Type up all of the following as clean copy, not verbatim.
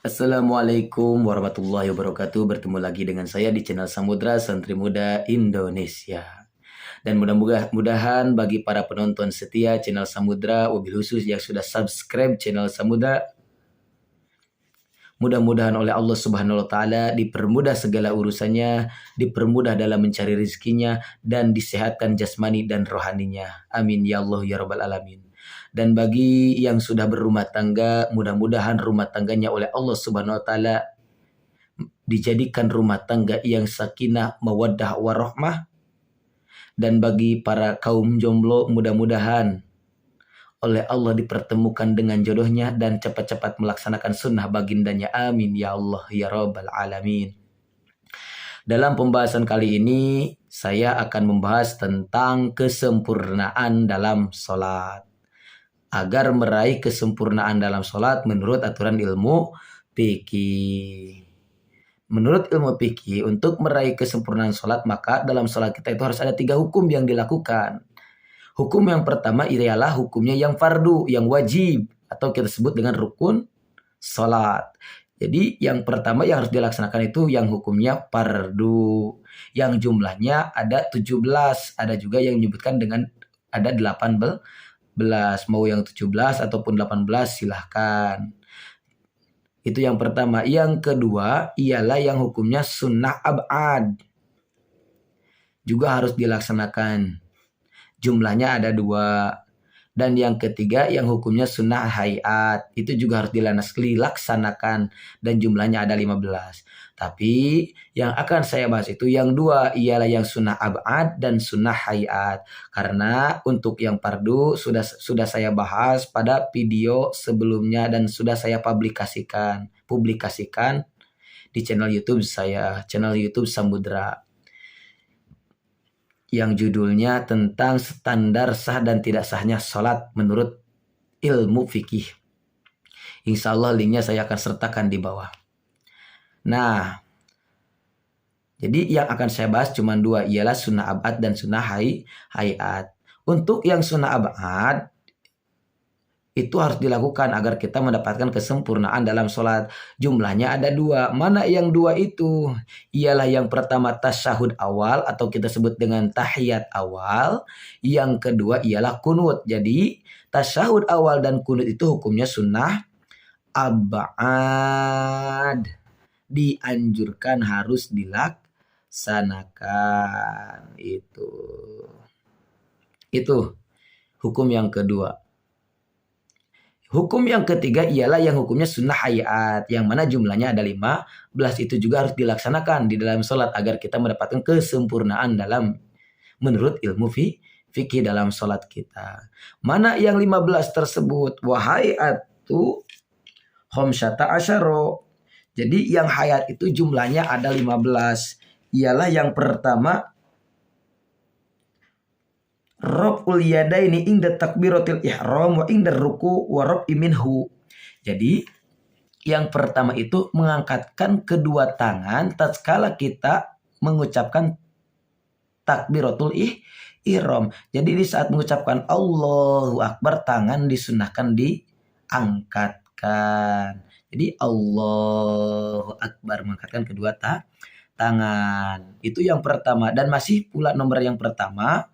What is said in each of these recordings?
Assalamualaikum warahmatullahi wabarakatuh. Bertemu lagi dengan saya di channel Samudra Santri Muda Indonesia. Dan mudah-mudahan bagi para penonton setia channel Samudra, wabil khusus yang sudah subscribe channel Samudra, mudah-mudahan oleh Allah Subhanahu wa taala dipermudah segala urusannya, dipermudah dalam mencari rezekinya, dan disehatkan jasmani dan rohaninya. Amin ya Allah ya rabbal alamin. Dan bagi yang sudah berumah tangga, mudah-mudahan rumah tangganya oleh Allah Subhanahu wa taala dijadikan rumah tangga yang sakinah, mawaddah, warahmah. Dan bagi para kaum jomblo, mudah-mudahan oleh Allah dipertemukan dengan jodohnya dan cepat-cepat melaksanakan sunnah bagindanya. Amin ya Allah ya rabbal alamin. Dalam pembahasan kali ini saya akan membahas tentang kesempurnaan dalam sholat. Agar meraih kesempurnaan dalam sholat menurut aturan ilmu fikih. Menurut ilmu fikih, untuk meraih kesempurnaan sholat, maka dalam sholat kita itu harus ada 3 hukum yang dilakukan. Hukum yang pertama ialah hukumnya yang fardu, yang wajib, atau kita sebut dengan rukun sholat. Jadi yang pertama yang harus dilaksanakan itu yang hukumnya fardu, yang jumlahnya ada 17, ada juga yang menyebutkan dengan ada 18, mau yang 17 ataupun 18 silahkan. Itu yang pertama. Yang kedua ialah yang hukumnya sunnah ab'ad, juga harus dilaksanakan. Jumlahnya ada 2. Dan yang ketiga yang hukumnya sunnah hayat, itu juga harus dilaksanakan dan jumlahnya ada 15. Tapi yang akan saya bahas itu yang 2, ialah yang sunnah ab'ad dan sunnah hayat. Karena untuk yang fardu sudah saya bahas pada video sebelumnya dan sudah saya publikasikan di channel YouTube saya, channel YouTube Samudra, yang judulnya tentang standar sah dan tidak sahnya sholat menurut ilmu fikih. Insya Allah linknya saya akan sertakan di bawah. Nah, jadi yang akan saya bahas cuma 2, ialah sunnah abad dan sunnah hayat. Untuk yang sunnah abad itu harus dilakukan agar kita mendapatkan kesempurnaan dalam sholat. Jumlahnya ada 2. Mana yang 2 itu? Ialah yang pertama tasyahud awal atau kita sebut dengan tahiyat awal. Yang kedua ialah kunut. Jadi tasyahud awal dan kunut itu hukumnya sunnah ab'ad. Dianjurkan harus dilaksanakan. Itu hukum yang kedua. Hukum yang ketiga ialah yang hukumnya sunnah hayat, yang mana jumlahnya ada 15. Itu juga harus dilaksanakan di dalam sholat agar kita mendapatkan kesempurnaan dalam menurut ilmu fikih dalam sholat kita. Mana yang 15 tersebut? Wahayatu khamsata asyara. Jadi yang hayat itu jumlahnya ada 15. Ialah yang pertama raf'ul yadaini inda takbiratil ihram wa inda ruku wa raf'i minhu. Jadi yang pertama itu mengangkatkan kedua tangan tatkala kita mengucapkan takbiratul ihram. Jadi di saat mengucapkan Allahu Akbar, tangan disunahkan diangkatkan. Jadi Allahu Akbar, mengangkatkan kedua tangan. Itu yang pertama. Dan masih pula nomor yang pertama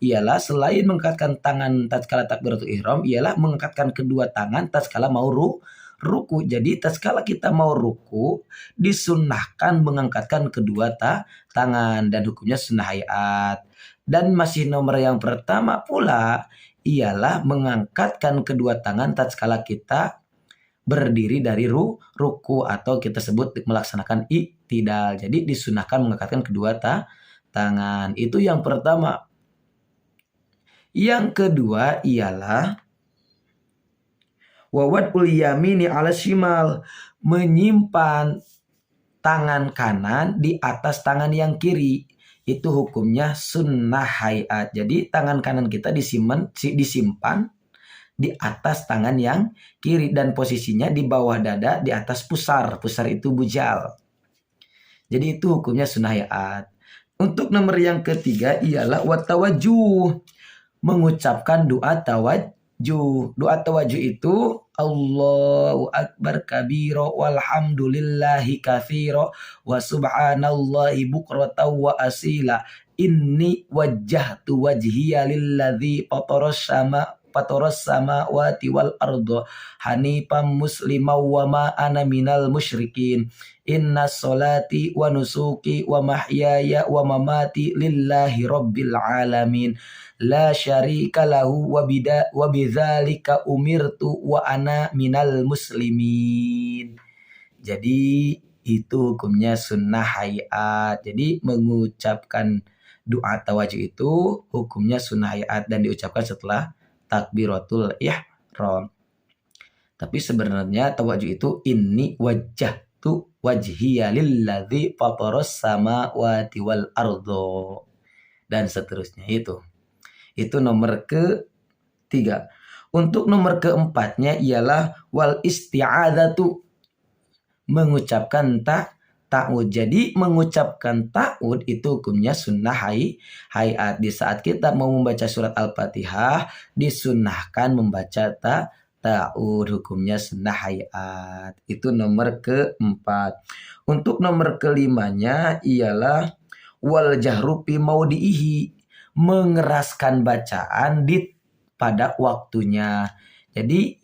ialah selain mengangkatkan tangan tatkala takbiratul ihram, ialah mengangkatkan kedua tangan tatkala mau ruku. Jadi tatkala kita mau ruku disunnahkan mengangkatkan kedua tangan dan hukumnya sunnah hayat. Dan masih nomor yang pertama pula ialah mengangkatkan kedua tangan tatkala kita berdiri dari ruku atau kita sebut melaksanakan i'tidal. Jadi disunnahkan mengangkatkan kedua tangan. Itu yang pertama. Yang kedua ialah wawadul yamini ala shimal, menyimpan tangan kanan di atas tangan yang kiri. Itu hukumnya sunnah hayat. Jadi tangan kanan kita disimpan di atas tangan yang kiri dan posisinya di bawah dada di atas pusar. Pusar itu bujal. Jadi itu hukumnya sunnah hayat. Untuk nomor yang ketiga ialah watawajuh, mengucapkan doa tawajuh. Doa tawajuh itu Allahu akbar kabira walhamdulillahi katsira wa subhanallahi bukratan wa asila. Inni wajjahtu wajhiya lilladzi fataras samawati wal arda hanifan musliman wa ma ana minal musyrikin. Inna solati wa nusuki wa mahyaya wa mamati lillahi rabbil alamin. La syarika lahu wa bidzalika umirtu wa ana minal muslimin. Jadi itu hukumnya sunnah hayat. Jadi mengucapkan doa tawajuh itu hukumnya sunnah hayat dan diucapkan setelah takbiratul ihram. Tapi sebenarnya tawajuh itu inni wajjahtu wajhiya lilladzi fataras samawati wal ardo dan seterusnya itu. Itu nomor ketiga. Untuk nomor keempatnya ialah wal isti'adzatu, mengucapkan ta'ud. Jadi mengucapkan ta'ud itu hukumnya sunnah hayat. Di saat kita mau membaca surat Al-Fatihah disunnahkan membaca ta'ud, hukumnya sunnah hayat. Itu nomor keempat. Untuk nomor kelimanya ialah wal jahru fi maudihi, mengeraskan bacaan pada waktunya. Jadi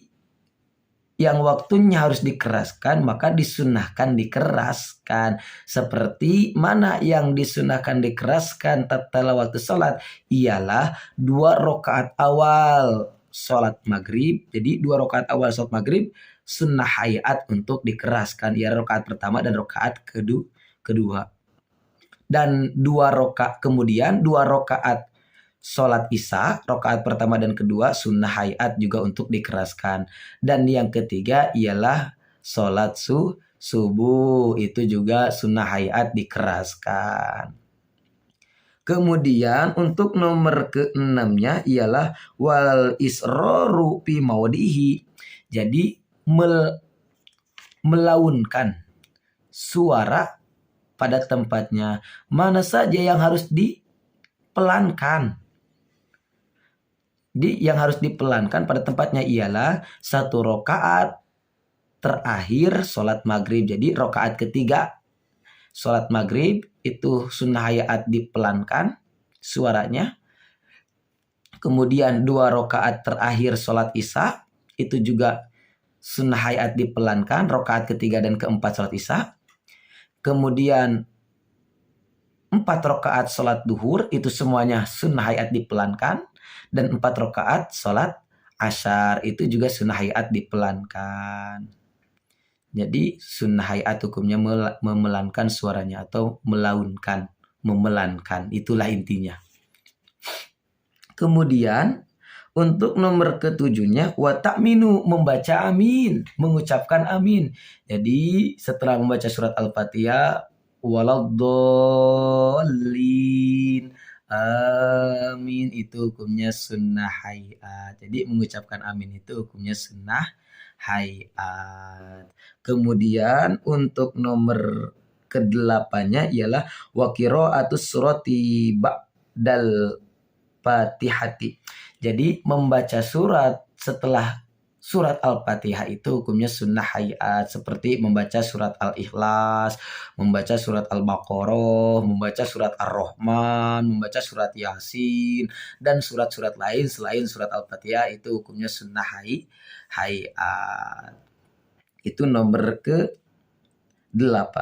yang waktunya harus dikeraskan maka disunahkan dikeraskan. Seperti mana yang disunahkan dikeraskan tatkala waktu sholat ialah 2 rakaat awal sholat maghrib. Jadi 2 rakaat awal sholat maghrib sunnah hayat untuk dikeraskan, ya rakaat pertama dan rakaat kedua. Dan 2 rakaat kemudian 2 rakaat sholat isya, rakaat pertama dan kedua sunnah hayat juga untuk dikeraskan. Dan yang ketiga ialah sholat subuh, itu juga sunnah hayat dikeraskan. Kemudian untuk nomor keenamnya ialah wal isroru fi maudihi. Jadi melaunkan suara pada tempatnya. Mana saja yang harus dipelankan. Yang harus dipelankan pada tempatnya ialah 1 rakaat terakhir sholat maghrib. Jadi rakaat ketiga sholat maghrib itu sunnah hayat dipelankan suaranya. Kemudian 2 rakaat terakhir sholat isya itu juga sunnah hayat dipelankan, rakaat ketiga dan keempat sholat isya. Kemudian 4 rakaat sholat duhur itu semuanya sunnah hayat dipelankan. Dan 4 rakaat sholat asyar itu juga sunnah hayat dipelankan. Jadi sunnah hayat hukumnya memelankan suaranya atau melaunkan, memelankan. Itulah intinya. Kemudian untuk nomor ketujuhnya wa ta'minu, membaca amin, mengucapkan amin. Jadi setelah membaca surat Al-Fatihah waladdallin amin itu hukumnya sunnah hayat. Jadi mengucapkan amin itu hukumnya sunnah hayat. Kemudian untuk nomor ke-8-nya ialah wa qiraatus surati ba'dal fatihati. Jadi membaca surat setelah surat Al-Fatihah itu hukumnya sunnah hayat, seperti membaca surat Al-Ikhlas, membaca surat Al-Baqarah, membaca surat Ar-Rahman, membaca surat Yasin, dan surat-surat lain selain surat Al-Fatihah itu hukumnya sunnah hayat. Itu nomor ke-8.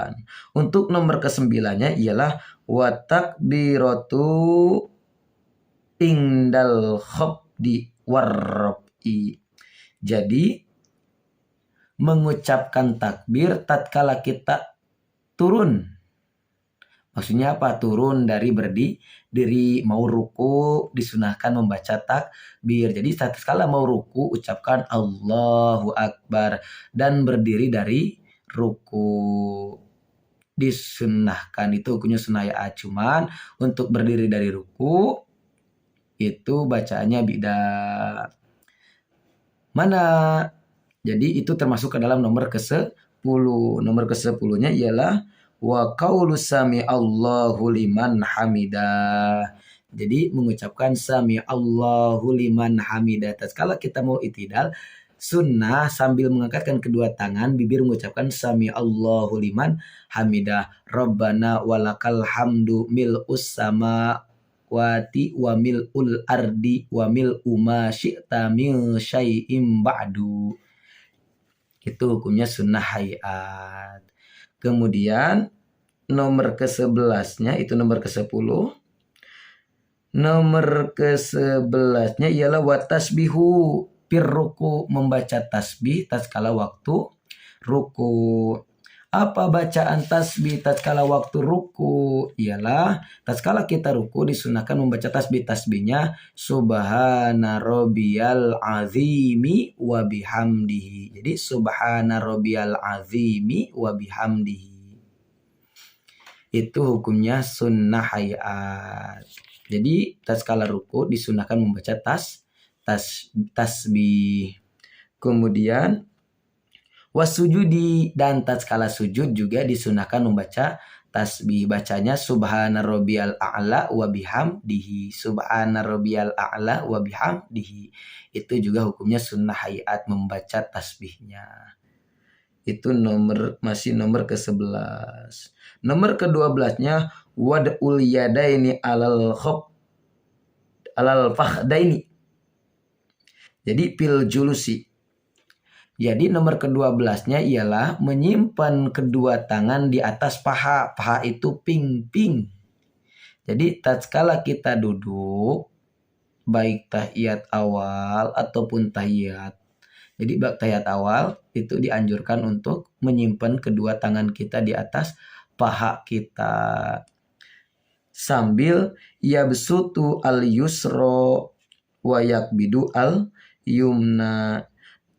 Untuk nomor ke-9-nya ialah wa takbiratu indal khafdi warrafi. Jadi mengucapkan takbir tatkala kita turun. Maksudnya apa? Turun dari berdiri, mau ruku disunahkan membaca takbir. Jadi tatkala mau ruku ucapkan Allahu Akbar, dan berdiri dari ruku disunahkan, itu hukumnya sunnah ya. Cuman untuk berdiri dari ruku itu bacaannya bida. Mana? Jadi itu termasuk ke dalam nomor ke-10. Nomor ke-10-nya ialah wa qaulu sami Allahu liman hamidah. Jadi mengucapkan sami Allahu liman hamidah. Tatkala kita mau itidal, sunnah sambil mengangkatkan kedua tangan, bibir mengucapkan sami Allahu liman hamidah. Rabbana walakal hamdu mil'us samawati wa mil'ul ardi wa mil'u ma syi'ta min syai'im ba'du. Itu hukumnya sunnah hayat. Kemudian nomor ke-11-nya itu nomor ke-10. Nomor ke-11-nya ialah watasbihu pirruku, membaca tasbih tatkala waktu ruku. Apa bacaan tasbih tatkala waktu ruku? Ialah tatkala kita ruku disunahkan membaca tasbih. Tasbihnya subhana rabbiyal azimi wa bihamdihi. Jadi subhana rabbiyal azimi wa bihamdihi. Itu hukumnya sunnah hayat. Jadi tatkala ruku disunahkan membaca tasbih. Kemudian wasujudi, dan tatkala sujud juga disunahkan membaca tasbih. Bacanya subhana rabbiyal a'la wa bihamdihi. Subhana rabbiyal a'la wa bihamdihi. Itu juga hukumnya sunnah hayat membaca tasbihnya. Itu masih nomor ke-11. Nomor ke-12-nya wad'ul yadaini alal fakhdaini. Jadi pil julusi. Jadi nomor ke-12-nya ialah menyimpan kedua tangan di atas paha. Paha itu ping-ping. Jadi tatkala kita duduk, baik tahiyat awal ataupun tahiyat. Jadi tahiyat awal itu dianjurkan untuk menyimpan kedua tangan kita di atas paha kita. Sambil yabsutu al-yusra wa yakbidu al-yumna.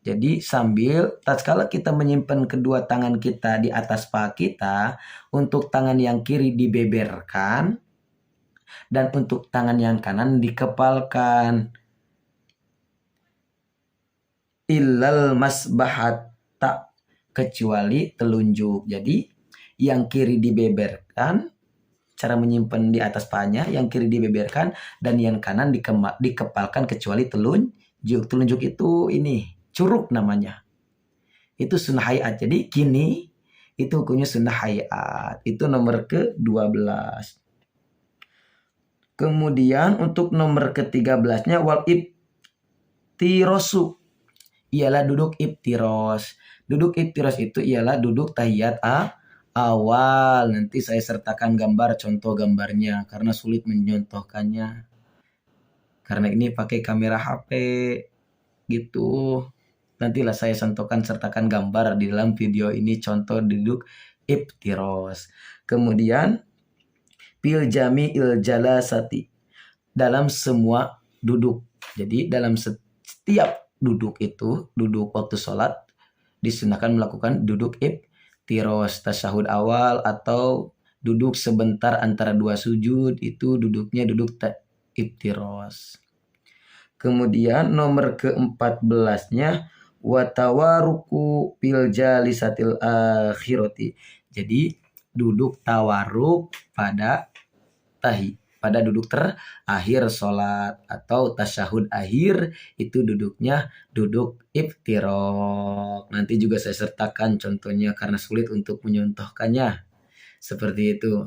Jadi sambil tatkala kita menyimpan kedua tangan kita di atas paha kita, untuk tangan yang kiri dibeberkan dan untuk tangan yang kanan dikepalkan. Illal masbahata, kecuali telunjuk. Jadi yang kiri dibeberkan, cara menyimpan di atas pahanya, yang kiri dibeberkan dan yang kanan dikepalkan kecuali telunjuk. Telunjuk itu ini curug namanya. Itu sunnah hayat. Jadi kini itu hukumnya sunnah hayat. Itu nomor ke-12. Kemudian untuk nomor ke-13-nya wal ibtirosu, ialah duduk ibtiros. Duduk ibtiros itu ialah duduk tahiyat awal. Nanti saya sertakan gambar, contoh gambarnya karena sulit menyontohkannya. Karena ini pakai kamera HP gitu. Nantilah saya sertakan gambar di dalam video ini contoh duduk ibtiros. Kemudian fil jami'il jalasati, dalam semua duduk. Jadi dalam setiap duduk itu, duduk waktu sholat, disunahkan melakukan duduk ibtiros. Tasyahud awal atau duduk sebentar antara dua sujud, itu duduknya duduk ibtiros. Kemudian nomor ke-14-nya watawaruku fil jalisatil akhirati. Jadi duduk tawaruk pada duduk terakhir sholat atau tasyahud akhir, itu duduknya duduk iftiraq. Nanti juga saya sertakan contohnya karena sulit untuk menyontohkannya. Seperti itu.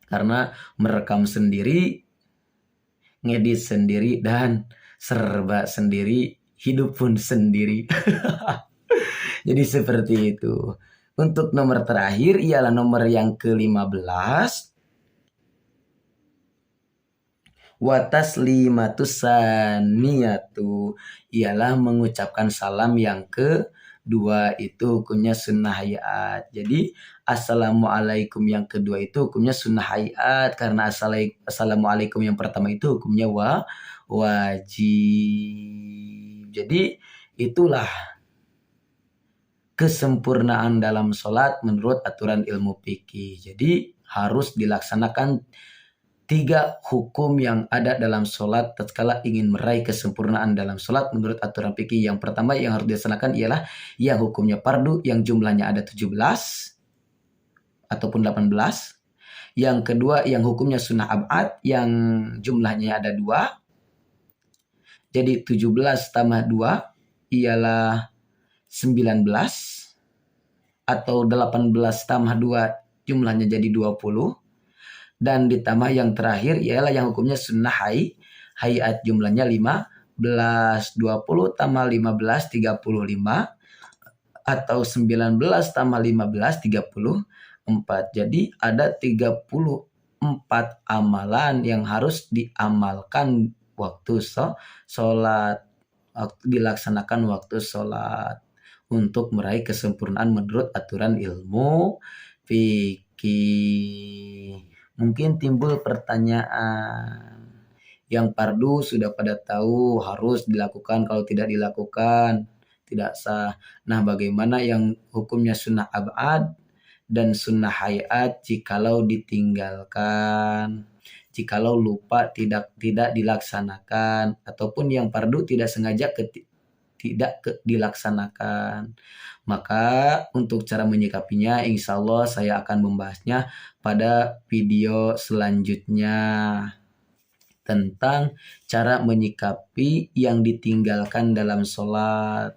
Karena merekam sendiri, ngedit sendiri, dan serba sendiri, hidup pun sendiri. Jadi seperti itu. Untuk nomor terakhir ialah nomor yang ke-15. Wataslimatus saniyatu, ialah mengucapkan salam yang kedua, itu hukumnya sunnah hayat. Jadi assalamualaikum yang kedua itu hukumnya sunnah hayat, karena assalamualaikum yang pertama itu hukumnya wajib. Jadi itulah kesempurnaan dalam sholat menurut aturan ilmu fikih. Jadi harus dilaksanakan 3 hukum yang ada dalam sholat tatkala ingin meraih kesempurnaan dalam sholat menurut aturan fikih. Yang pertama yang harus dilaksanakan ialah yang hukumnya fardu, yang jumlahnya ada 17 ataupun 18. Yang kedua yang hukumnya sunnah ab'ad yang jumlahnya ada 2. Jadi 17 tambah 2 ialah 19 atau 18 tambah 2 jumlahnya jadi 20. Dan ditambah yang terakhir ialah yang hukumnya sunnah hayat jumlahnya 15. 20 tambah 15 35 atau 19 tambah 15 34. Jadi ada 34 amalan yang harus diamalkan waktu sholat, dilaksanakan waktu sholat untuk meraih kesempurnaan menurut aturan ilmu fikih. Mungkin timbul pertanyaan, yang fardu sudah pada tahu harus dilakukan, kalau tidak dilakukan tidak sah. Nah, bagaimana yang hukumnya sunnah ab'ad dan sunnah hayat jikalau ditinggalkan, jikalau lupa tidak dilaksanakan, ataupun yang fardu tidak sengaja tidak dilaksanakan. Maka untuk cara menyikapinya insya Allah saya akan membahasnya pada video selanjutnya tentang cara menyikapi yang ditinggalkan dalam sholat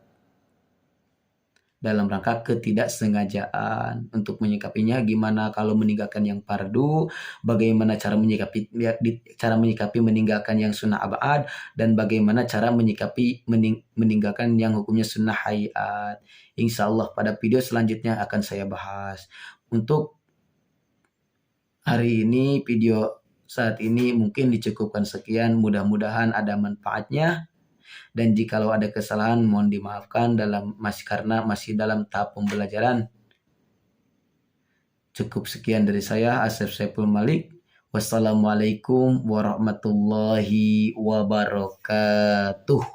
dalam rangka ketidaksengajaan. Untuk menyikapinya gimana kalau meninggalkan yang fardu, bagaimana cara menyikapi meninggalkan yang sunnah abad, dan bagaimana cara menyikapi meninggalkan yang hukumnya sunnah hayat. Insya Allah pada video selanjutnya akan saya bahas. Untuk hari ini video saat ini mungkin dicukupkan sekian, mudah-mudahan ada manfaatnya. Dan jikalau ada kesalahan mohon dimaafkan karena masih dalam tahap pembelajaran. Cukup sekian dari saya, Asep Saiful Malik. Wassalamualaikum warahmatullahi wabarakatuh.